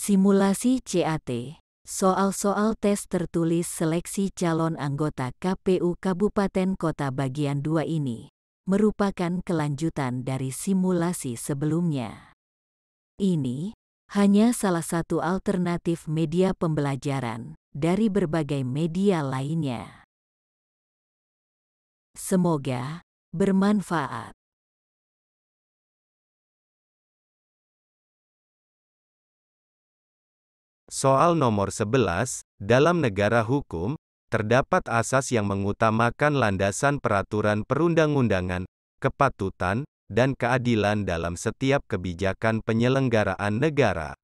Simulasi CAT, soal-soal tes tertulis seleksi calon anggota KPU Kabupaten Kota bagian 2 ini merupakan kelanjutan dari simulasi sebelumnya. Ini hanya salah satu alternatif media pembelajaran dari berbagai media lainnya. Semoga bermanfaat. Soal nomor 11, dalam negara hukum, terdapat asas yang mengutamakan landasan peraturan perundang-undangan, kepatutan, dan keadilan dalam setiap kebijakan penyelenggaraan negara.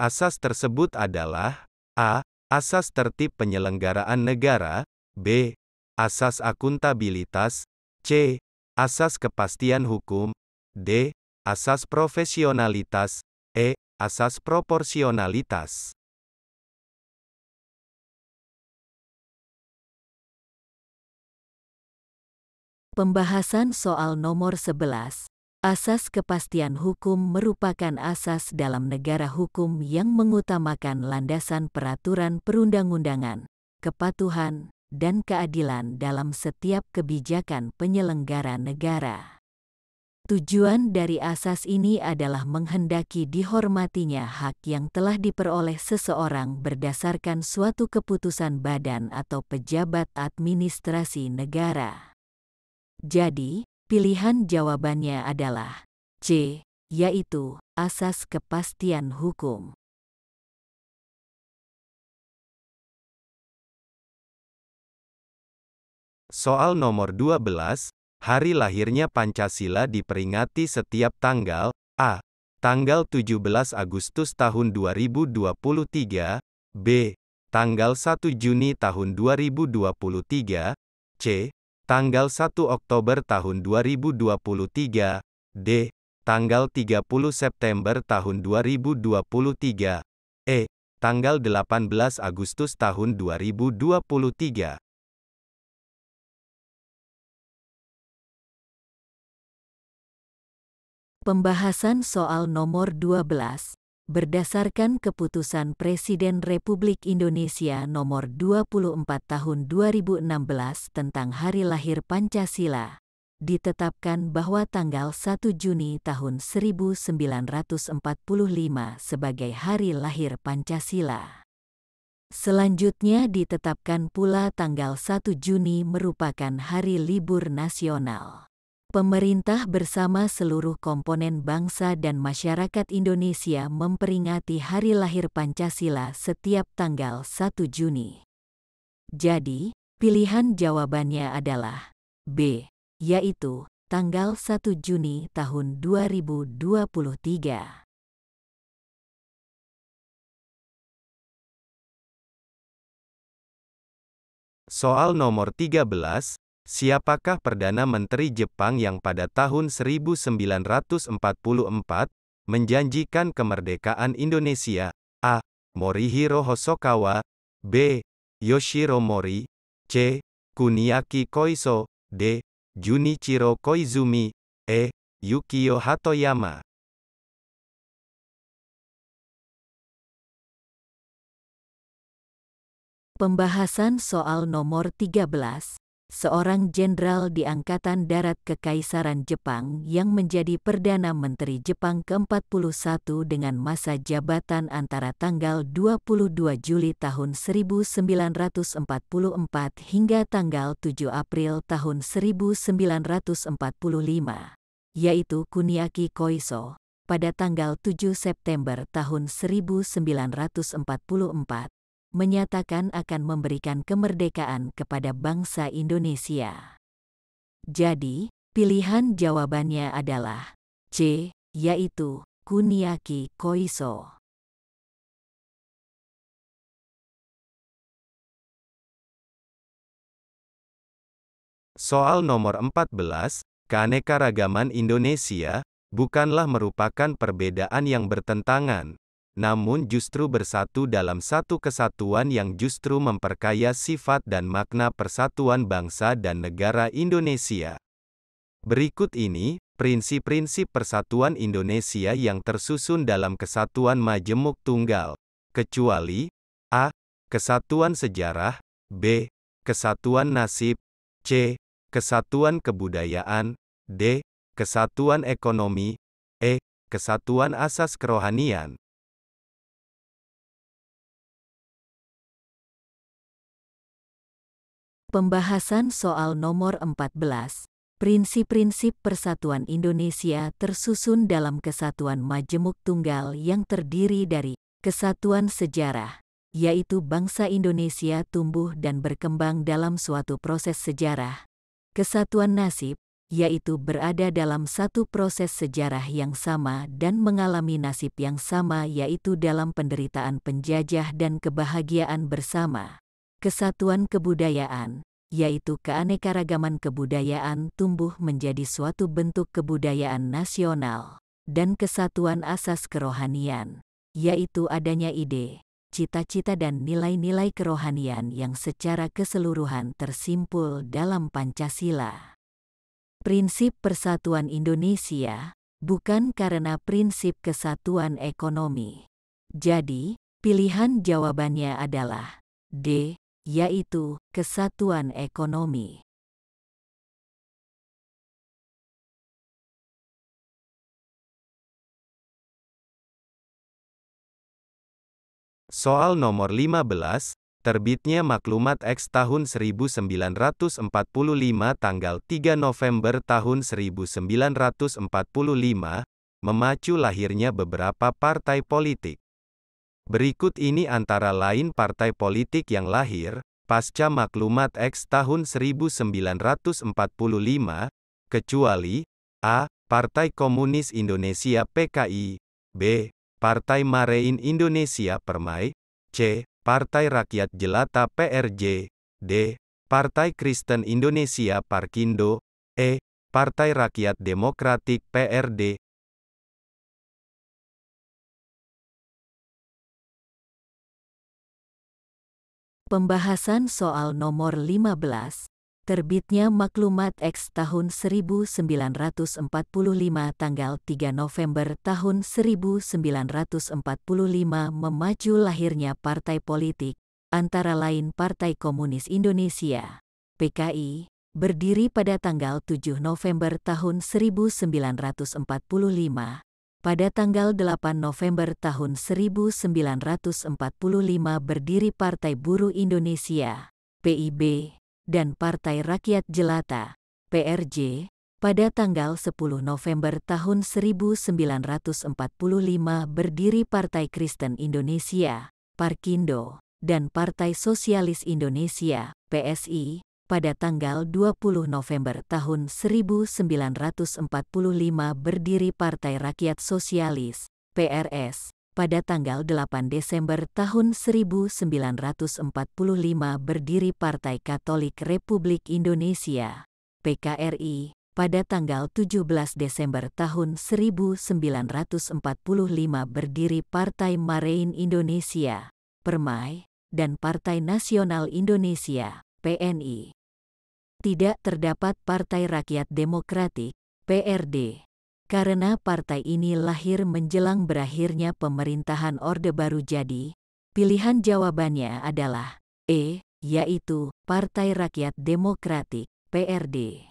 Asas tersebut adalah A. Asas tertib penyelenggaraan negara, B. Asas akuntabilitas, C. Asas kepastian hukum, D. Asas profesionalitas, E. Asas proporsionalitas. Pembahasan soal nomor 11. Asas kepastian hukum merupakan asas dalam negara hukum yang mengutamakan landasan peraturan perundang-undangan, kepatuhan, dan keadilan dalam setiap kebijakan penyelenggara negara. Tujuan dari asas ini adalah menghendaki dihormatinya hak yang telah diperoleh seseorang berdasarkan suatu keputusan badan atau pejabat administrasi negara. Jadi, pilihan jawabannya adalah C, yaitu asas kepastian hukum. Soal nomor 12, hari lahirnya Pancasila diperingati setiap tanggal A. Tanggal 17 Agustus tahun 2023, B. Tanggal 1 Juni tahun 2023, C. Tanggal 1 Oktober tahun 2023, D. Tanggal 30 September tahun 2023, E. Tanggal 18 Agustus tahun 2023. Pembahasan soal nomor 12. Berdasarkan Keputusan Presiden Republik Indonesia Nomor 24 Tahun 2016 tentang Hari Lahir Pancasila, ditetapkan bahwa tanggal 1 Juni tahun 1945 sebagai Hari Lahir Pancasila. Selanjutnya ditetapkan pula tanggal 1 Juni merupakan Hari Libur Nasional. Pemerintah bersama seluruh komponen bangsa dan masyarakat Indonesia memperingati Hari Lahir Pancasila setiap tanggal 1 Juni. Jadi, pilihan jawabannya adalah B, yaitu tanggal 1 Juni tahun 2023. Soal nomor 13, siapakah Perdana Menteri Jepang yang pada tahun 1944 menjanjikan kemerdekaan Indonesia? A. Morihiro Hosokawa, B. Yoshiro Mori, C. Kuniaki Koiso, D. Junichiro Koizumi, E. Yukio Hatoyama. Pembahasan soal nomor 13. Seorang jenderal di Angkatan Darat Kekaisaran Jepang yang menjadi Perdana Menteri Jepang ke-41 dengan masa jabatan antara tanggal 22 Juli tahun 1944 hingga tanggal 7 April tahun 1945, yaitu Kuniaki Koiso, pada tanggal 7 September tahun 1944, menyatakan akan memberikan kemerdekaan kepada bangsa Indonesia. Jadi, pilihan jawabannya adalah C, yaitu Kuniaki Koiso. Soal nomor 14, keanekaragaman Indonesia bukanlah merupakan perbedaan yang bertentangan, namun justru bersatu dalam satu kesatuan yang justru memperkaya sifat dan makna persatuan bangsa dan negara Indonesia. Berikut ini prinsip-prinsip persatuan Indonesia yang tersusun dalam Kesatuan Majemuk Tunggal, kecuali a. Kesatuan sejarah, b. Kesatuan nasib, c. Kesatuan kebudayaan, d. Kesatuan ekonomi, e. Kesatuan asas kerohanian. Pembahasan soal nomor 14. Prinsip-prinsip persatuan Indonesia tersusun dalam Kesatuan Majemuk Tunggal yang terdiri dari kesatuan sejarah, yaitu bangsa Indonesia tumbuh dan berkembang dalam suatu proses sejarah. Kesatuan nasib, yaitu berada dalam satu proses sejarah yang sama dan mengalami nasib yang sama, yaitu dalam penderitaan penjajah dan kebahagiaan bersama. Kesatuan kebudayaan, yaitu keanekaragaman kebudayaan tumbuh menjadi suatu bentuk kebudayaan nasional. Dan kesatuan asas kerohanian, yaitu adanya ide, cita-cita dan nilai-nilai kerohanian yang secara keseluruhan tersimpul dalam Pancasila. Prinsip persatuan Indonesia, bukan karena prinsip kesatuan ekonomi. Jadi, pilihan jawabannya adalah D, yaitu kesatuan ekonomi. Soal nomor 15, terbitnya Maklumat X tahun 1945 tanggal 3 November tahun 1945, memacu lahirnya beberapa partai politik. Berikut ini antara lain partai politik yang lahir pasca Maklumat X tahun 1945, kecuali a. Partai Komunis Indonesia (PKI), b. Partai Marein Indonesia Permai, c. Partai Rakyat Jelata (PRJ), d. Partai Kristen Indonesia Parkindo, e. Partai Rakyat Demokratik (PRD). Pembahasan soal nomor 15. Terbitnya Maklumat X tahun 1945 tanggal 3 November tahun 1945 memacu lahirnya partai politik, antara lain Partai Komunis Indonesia (PKI), berdiri pada tanggal 7 November tahun 1945. Pada tanggal 8 November tahun 1945 berdiri Partai Buruh Indonesia (PIB) dan Partai Rakyat Jelata (PRJ). Pada tanggal 10 November tahun 1945 berdiri Partai Kristen Indonesia (Parkindo) dan Partai Sosialis Indonesia (PSI). Pada tanggal 20 November tahun 1945 berdiri Partai Rakyat Sosialis (PRS). Pada tanggal 8 Desember tahun 1945 berdiri Partai Katolik Republik Indonesia (PKRI). Pada tanggal 17 Desember tahun 1945 berdiri Partai Marein Indonesia (Permai) dan Partai Nasional Indonesia (PNI). Tidak terdapat Partai Rakyat Demokratik (PRD). Karena partai ini lahir menjelang berakhirnya pemerintahan Orde Baru, jadi pilihan jawabannya adalah E, yaitu Partai Rakyat Demokratik (PRD).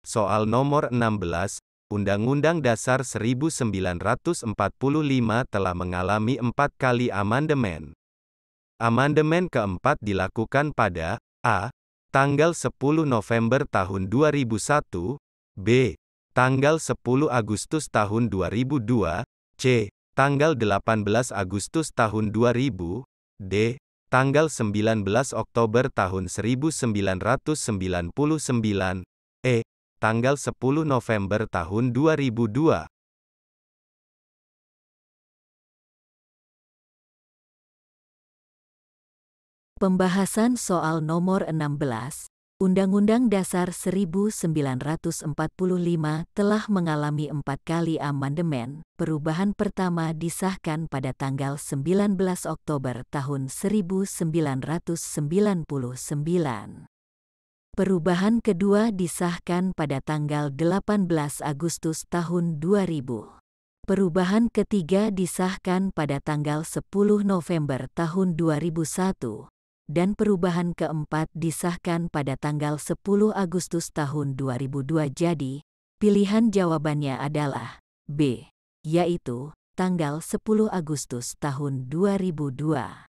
Soal nomor 16, Undang-Undang Dasar 1945 telah mengalami 4 kali amandemen. Amandemen keempat dilakukan pada a. Tanggal 10 November tahun 2001, b. Tanggal 10 Agustus tahun 2002, c. Tanggal 18 Agustus tahun 2000, d. Tanggal 19 Oktober tahun 1999, e. Tanggal 10 November tahun 2002. Pembahasan soal nomor 16. Undang-Undang Dasar 1945 telah mengalami 4 kali amandemen. Perubahan pertama disahkan pada tanggal 19 Oktober tahun 1999. Perubahan kedua disahkan pada tanggal 18 Agustus tahun 2000. Perubahan ketiga disahkan pada tanggal 10 November tahun 2001. Dan perubahan keempat disahkan pada tanggal 10 Agustus tahun 2002. Jadi, pilihan jawabannya adalah B, yaitu tanggal 10 Agustus tahun 2002.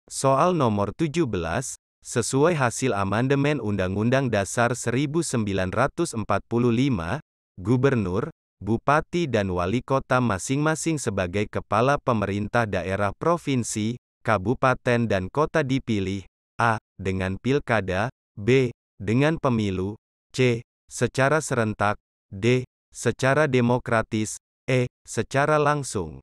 Soal nomor 17, sesuai hasil amandemen Undang-Undang Dasar 1945, Gubernur, Bupati dan Wali Kota masing-masing sebagai kepala pemerintah daerah provinsi, kabupaten dan kota dipilih, A. dengan pilkada, B. dengan pemilu, C. secara serentak, D. secara demokratis, E. secara langsung.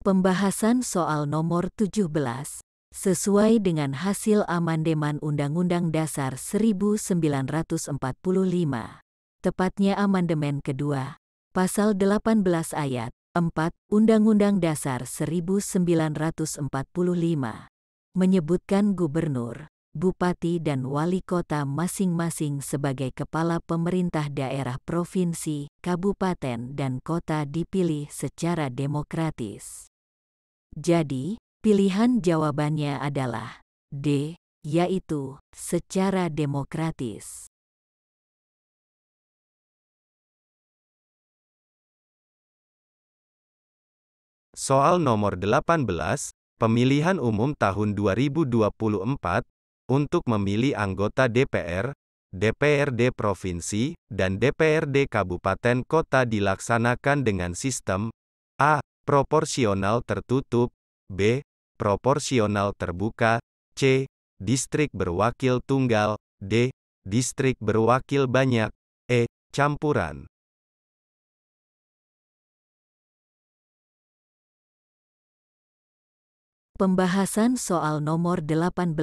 Pembahasan soal nomor 17. Sesuai dengan hasil amandemen Undang-Undang Dasar 1945, tepatnya amandemen kedua, Pasal 18 Ayat 4 Undang-Undang Dasar 1945, menyebutkan gubernur, bupati dan wali kota masing-masing sebagai kepala pemerintah daerah provinsi, kabupaten dan kota dipilih secara demokratis. Jadi, pilihan jawabannya adalah D, yaitu secara demokratis. Soal nomor 18, pemilihan umum tahun 2024, untuk memilih anggota DPR, DPRD Provinsi, dan DPRD Kabupaten Kota dilaksanakan dengan sistem A. Proporsional tertutup, B. Proporsional terbuka, C. Distrik berwakil tunggal, D. Distrik berwakil banyak, E. Campuran. Pembahasan soal nomor 18.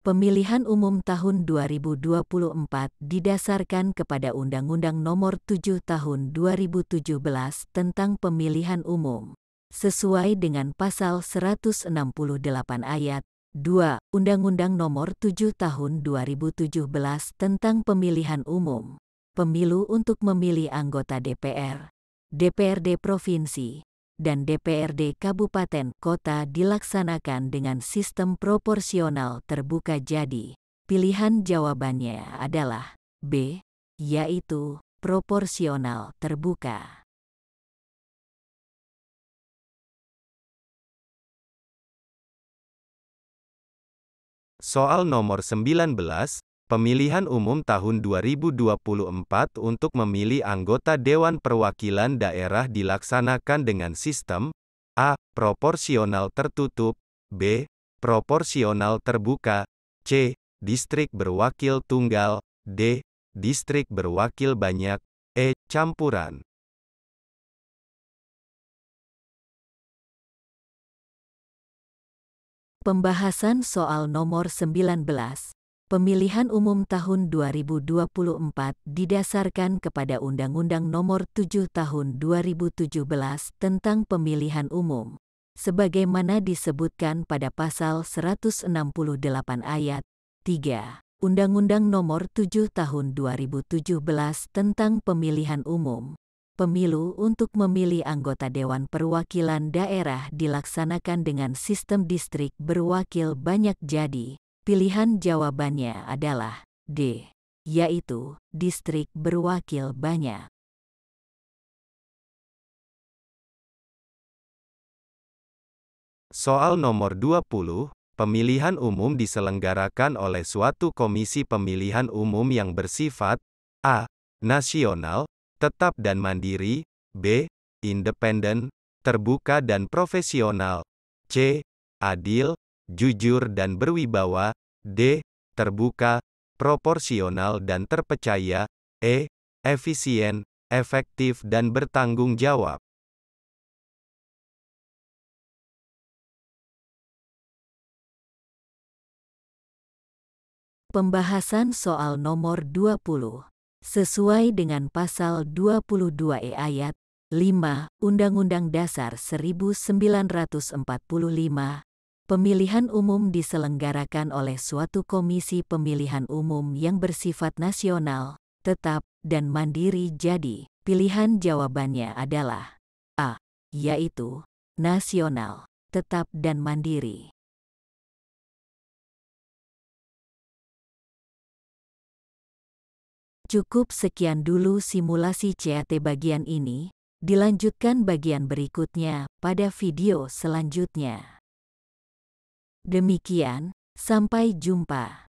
Pemilihan umum tahun 2024 didasarkan kepada Undang-Undang Nomor 7 Tahun 2017 tentang Pemilihan Umum, sesuai dengan Pasal 168 Ayat 2 Undang-Undang Nomor 7 Tahun 2017 tentang Pemilihan Umum, Pemilu untuk memilih anggota DPR, DPRD Provinsi, dan DPRD Kabupaten Kota dilaksanakan dengan sistem proporsional terbuka. Jadi, pilihan jawabannya adalah B, yaitu proporsional terbuka. Soal nomor 19, pemilihan umum tahun 2024 untuk memilih anggota Dewan Perwakilan Daerah dilaksanakan dengan sistem A. Proporsional tertutup, B. Proporsional terbuka, C. Distrik berwakil tunggal, D. Distrik berwakil banyak, E. Campuran. Pembahasan soal nomor 19. Pemilihan umum tahun 2024 didasarkan kepada Undang-Undang Nomor 7 Tahun 2017 tentang Pemilihan Umum, sebagaimana disebutkan pada Pasal 168 Ayat 3 Undang-Undang Nomor 7 Tahun 2017 tentang Pemilihan Umum. Pemilu untuk memilih anggota Dewan Perwakilan Daerah dilaksanakan dengan sistem distrik berwakil banyak. Jadi, pilihan jawabannya adalah D, yaitu distrik berwakil banyak. Soal nomor 20, pemilihan umum diselenggarakan oleh suatu komisi pemilihan umum yang bersifat A. Nasional, tetap dan mandiri, B. Independen, terbuka dan profesional, C. Adil, jujur dan berwibawa, D. Terbuka, proporsional dan terpercaya, E. Efisien, efektif dan bertanggung jawab. Pembahasan soal nomor 20. Sesuai dengan pasal 22E ayat 5 Undang-Undang Dasar 1945, pemilihan umum diselenggarakan oleh suatu komisi pemilihan umum yang bersifat nasional, tetap, dan mandiri. Jadi, pilihan jawabannya adalah A, yaitu nasional, tetap dan mandiri. Cukup sekian dulu simulasi CAT bagian ini, dilanjutkan bagian berikutnya pada video selanjutnya. Demikian, sampai jumpa.